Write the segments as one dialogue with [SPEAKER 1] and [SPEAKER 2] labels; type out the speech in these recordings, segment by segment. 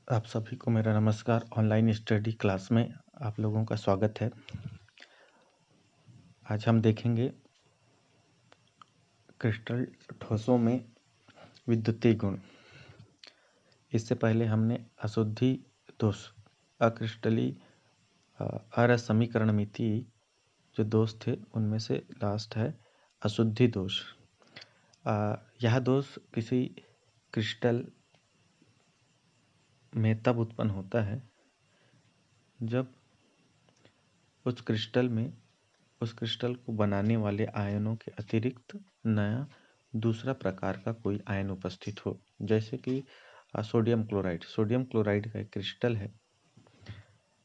[SPEAKER 1] आप सभी को मेरा नमस्कार। ऑनलाइन स्टडी क्लास में आप लोगों का स्वागत है। आज हम देखेंगे क्रिस्टल ठोसों में विद्युतीय गुण। इससे पहले हमने अशुद्धि दोष, अक्रिस्टली असमीकरणमितीय जो दोष थे उनमें से लास्ट है अशुद्धि दोष। यह दोष किसी क्रिस्टल में तब उत्पन्न होता है जब उस क्रिस्टल को बनाने वाले आयनों के अतिरिक्त नया दूसरा प्रकार का कोई आयन उपस्थित हो। जैसे कि सोडियम क्लोराइड का एक क्रिस्टल है।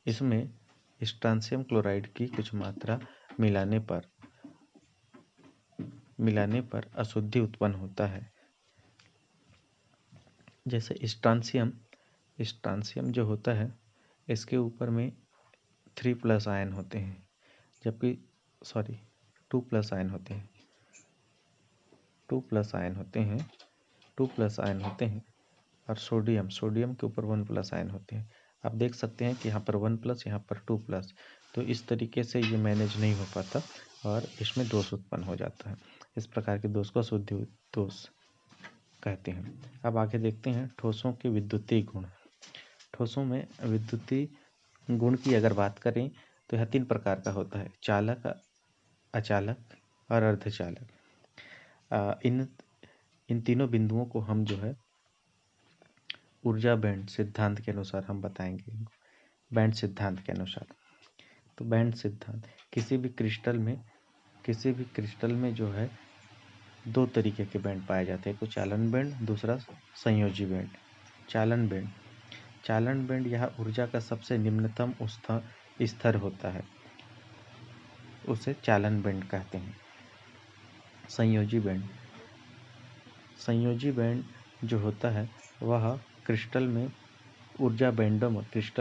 [SPEAKER 1] इसमें स्ट्रांसियम क्लोराइड की कुछ मात्रा मिलाने पर अशुद्धि उत्पन्न होता है। जैसे स्ट्रांसियम जो होता है, इसके ऊपर में 3+ आयन होते हैं, जबकि 2+ आयन होते हैं। 2+ आयन होते हैं और सोडियम के ऊपर 1+ आयन होते हैं। आप देख सकते हैं कि यहाँ पर 1+, यहाँ पर 2+, तो इस तरीके से ये मैनेज नहीं हो पाता और इसमें दोष उत्पन्न हो जाता है। इस प्रकार के दोष को अशुद्धि दोष कहते हैं। अब आगे देखते हैं ठोसों के विद्युतीय गुण। ठोसों में विद्युतीय गुण की अगर बात करें तो यह 3 प्रकार का होता है: चालक, अचालक और अर्धचालक। इन तीनों बिंदुओं को हम जो है ऊर्जा बैंड सिद्धांत के अनुसार हम बताएंगे। बैंड सिद्धांत के अनुसार, तो बैंड सिद्धांत किसी भी क्रिस्टल में जो है 2 तरीके के बैंड पाए जाते हैं, एक चालन बैंड, दूसरा संयोजी बैंड। चालन बैंड यह ऊर्जा का सबसे निम्नतम स्तर होता है, उसे चालन बैंड कहते हैं। संयोजी बैंड जो होता है वह क्रिस्टल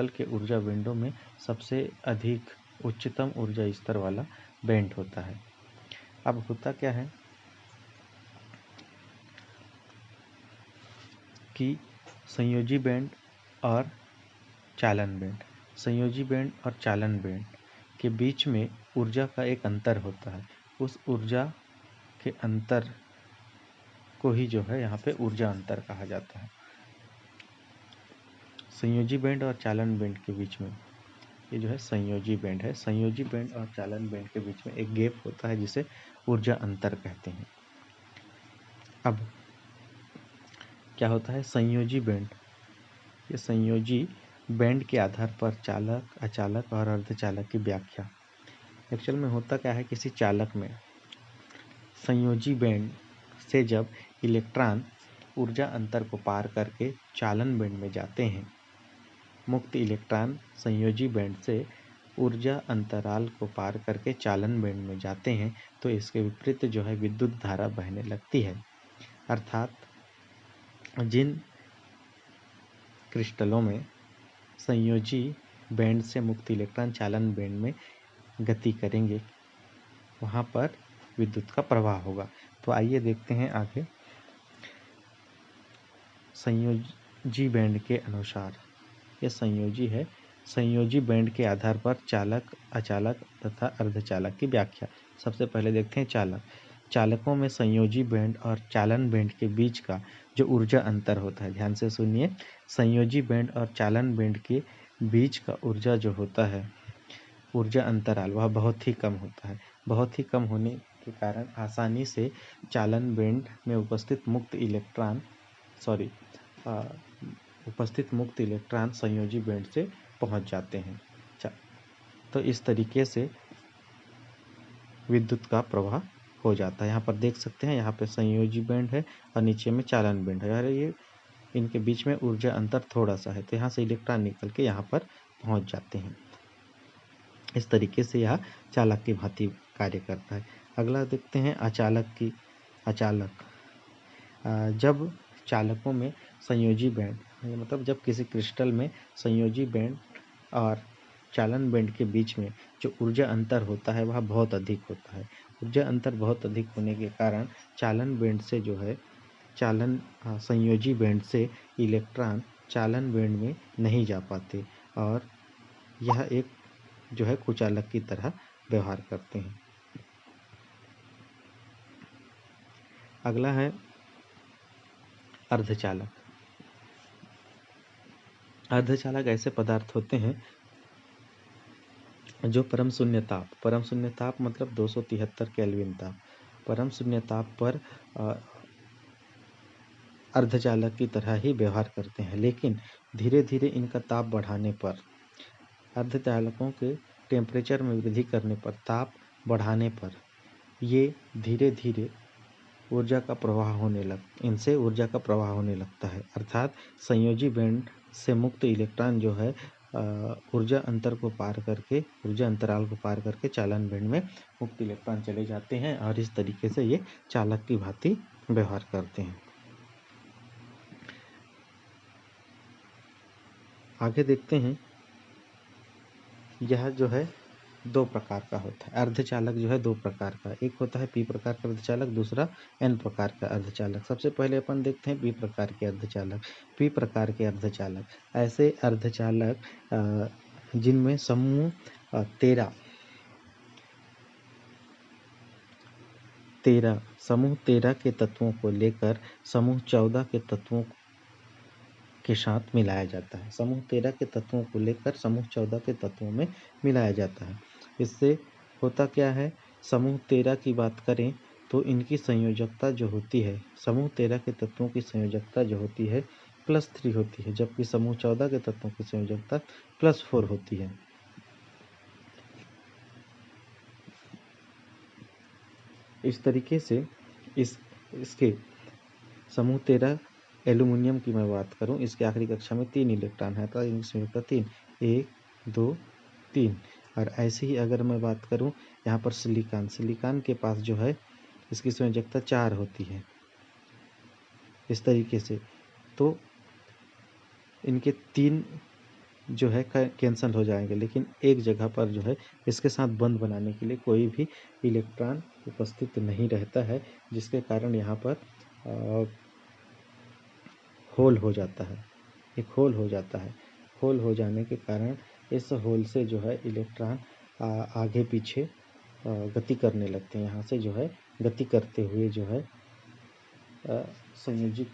[SPEAKER 1] के ऊर्जा बैंडों में सबसे अधिक उच्चतम ऊर्जा स्तर वाला बैंड होता है। अब होता क्या है कि संयोजी बैंड और चालन बैंड के बीच में ऊर्जा का एक अंतर होता है। उस ऊर्जा के अंतर को ही जो है यहाँ पे ऊर्जा अंतर कहा जाता है। संयोजी बैंड और चालन बैंड के बीच में ये जो है संयोजी बैंड है। संयोजी बैंड और चालन बैंड के बीच में एक गैप होता है जिसे ऊर्जा अंतर कहते हैं। अब क्या होता है संयोजी बैंड? ये संयोजी बैंड के आधार पर चालक, अचालक और अर्धचालक की व्याख्या। एक्चुअल में होता क्या है, किसी चालक में संयोजी बैंड से जब इलेक्ट्रॉन ऊर्जा अंतर को पार करके चालन बैंड में जाते हैं, मुक्त इलेक्ट्रॉन संयोजी बैंड से ऊर्जा अंतराल को पार करके चालन बैंड में जाते हैं, तो इसके विपरीत जो है विद्युत धारा बहने लगती है। अर्थात जिन क्रिस्टलों में संयोजी बैंड से मुक्त इलेक्ट्रॉन चालन बैंड में गति करेंगे, वहाँ पर विद्युत का प्रवाह होगा। तो आइए देखते हैं आगे। संयोजी बैंड के अनुसार, ये संयोजी है, संयोजी बैंड के आधार पर चालक, अचालक तथा अर्धचालक की व्याख्या। सबसे पहले देखते हैं चालकों में संयोजी बैंड और चालन बैंड के बीच का जो ऊर्जा अंतर होता है, ध्यान से सुनिए, संयोजी बैंड और चालन बैंड के बीच का ऊर्जा जो होता है, ऊर्जा अंतराल, वह बहुत ही कम होता है। बहुत ही कम होने के कारण आसानी से चालन बैंड में उपस्थित मुक्त इलेक्ट्रॉन संयोजी बैंड से पहुंच जाते हैं। तो इस तरीके से विद्युत का प्रवाह हो जाता है। यहाँ पर देख सकते हैं, यहाँ पे संयोजी बैंड है और नीचे में चालन बैंड है। यार ये इनके बीच में ऊर्जा अंतर थोड़ा सा है, तो यहाँ से इलेक्ट्रॉन निकल के यहाँ पर पहुंच जाते हैं। इस तरीके से यह चालक की भांति कार्य करता है। अगला देखते हैं अचालक। जब चालकों में संयोजी बैंड, मतलब जब किसी क्रिस्टल में संयोजी बैंड और चालन बैंड के बीच में जो ऊर्जा अंतर होता है वह बहुत अधिक होता है। ऊर्जा अंतर बहुत अधिक होने के कारण चालन बैंड से जो है संयोजी बैंड से इलेक्ट्रॉन चालन बेंड में नहीं जा पाते और यह एक जो है कुचालक की तरह व्यवहार करते हैं। अगला है अर्धचालक। अर्धचालक ऐसे पदार्थ होते हैं जो परम शून्य ताप मतलब 273 केल्विन ताप, परम शून्य ताप पर अर्धचालक की तरह ही व्यवहार करते हैं, लेकिन धीरे धीरे इनका ताप बढ़ाने पर, अर्धचालकों के टेम्परेचर में वृद्धि करने पर, ताप बढ़ाने पर ये धीरे धीरे इनसे ऊर्जा का प्रवाह होने लगता है। अर्थात संयोजी बैंड से मुक्त इलेक्ट्रॉन जो है ऊर्जा अंतराल को पार करके चालन बैंड में मुक्त इलेक्ट्रॉन चले जाते हैं और इस तरीके से ये चालक की भांति व्यवहार करते हैं। आगे देखते हैं, यह जो है दो प्रकार का होता है। अर्धचालक जो है दो प्रकार का, एक होता है पी प्रकार का अर्धचालक, दूसरा एन प्रकार का अर्धचालक। सबसे पहले अपन देखते हैं पी प्रकार के अर्धचालक। पी प्रकार के अर्धचालक ऐसे अर्धचालक जिनमें समूह 13 के तत्वों को लेकर समूह 14 के तत्वों के साथ मिलाया जाता है। समूह 13 के तत्वों को लेकर समूह 14 के तत्वों में मिलाया जाता है। इससे होता क्या है, समूह 13 की बात करें तो इनकी संयोजकता जो होती है, समूह 13 के तत्वों की संयोजकता जो होती है +3 होती है, जबकि समूह 14 के तत्वों की संयोजकता +4 होती है। इस तरीके से इसके समूह 13 एल्यूमिनियम की मैं बात करूं, इसके आखिरी कक्षा में 3 इलेक्ट्रॉन है, तो इनकी संयोजकता 3, 1 2 3। और ऐसे ही अगर मैं बात करूं यहाँ पर सिलिकॉन के पास जो है इसकी संयोजकता 4 होती है। इस तरीके से तो इनके 3 जो है कैंसल हो जाएंगे, लेकिन एक जगह पर जो है इसके साथ बंध बनाने के लिए कोई भी इलेक्ट्रॉन उपस्थित नहीं रहता है, जिसके कारण यहाँ पर होल हो जाता है, एक होल हो जाता है। होल हो जाने के कारण इस होल से जो है इलेक्ट्रॉन आगे पीछे गति करने लगते हैं। यहाँ से जो है गति करते हुए जो है संयोजी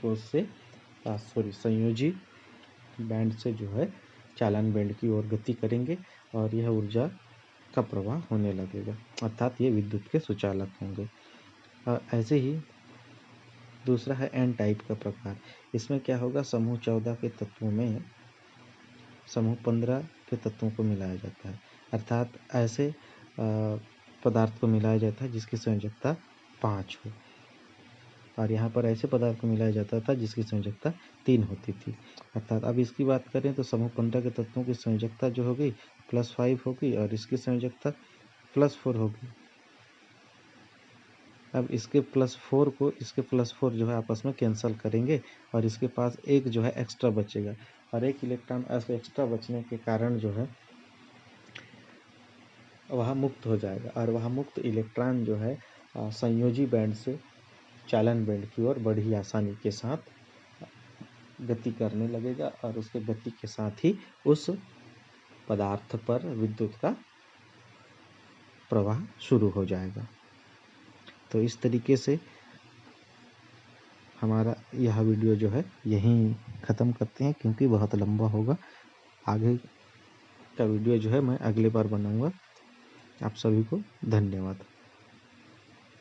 [SPEAKER 1] बैंड से जो है चालन बैंड की ओर गति करेंगे और यह ऊर्जा का प्रवाह होने लगेगा, अर्थात ये विद्युत के सुचालक होंगे। ऐसे ही दूसरा है एन टाइप का प्रकार। इसमें क्या होगा, समूह 14 के तत्वों में समूह 15 के तत्वों को मिलाया जाता है, अर्थात ऐसे पदार्थ को मिलाया जाता है जिसकी संयोजकता 5 हो, और यहाँ पर ऐसे पदार्थ को मिलाया जाता था जिसकी संयोजकता 3 होती थी। अर्थात अब इसकी बात करें तो समूह 15 के तत्वों की संयोजकता जो होगी +5 होगी और इसकी संयोजकता +4 होगी। अब इसके +4 जो है आपस में कैंसिल करेंगे और इसके पास एक जो है एक्स्ट्रा बचेगा, और एक इलेक्ट्रॉन ऐसे एक्स्ट्रा बचने के कारण जो है वह मुक्त हो जाएगा, और वह मुक्त इलेक्ट्रॉन जो है संयोजी बैंड से चालन बैंड की ओर बड़ी आसानी के साथ गति करने लगेगा, और उसके गति के साथ ही उस पदार्थ पर विद्युत का प्रवाह शुरू हो जाएगा। तो इस तरीके से हमारा यह वीडियो जो है यहीं ख़त्म करते हैं, क्योंकि बहुत लंबा होगा। आगे का वीडियो जो है मैं अगले बार बनाऊंगा। आप सभी को धन्यवाद।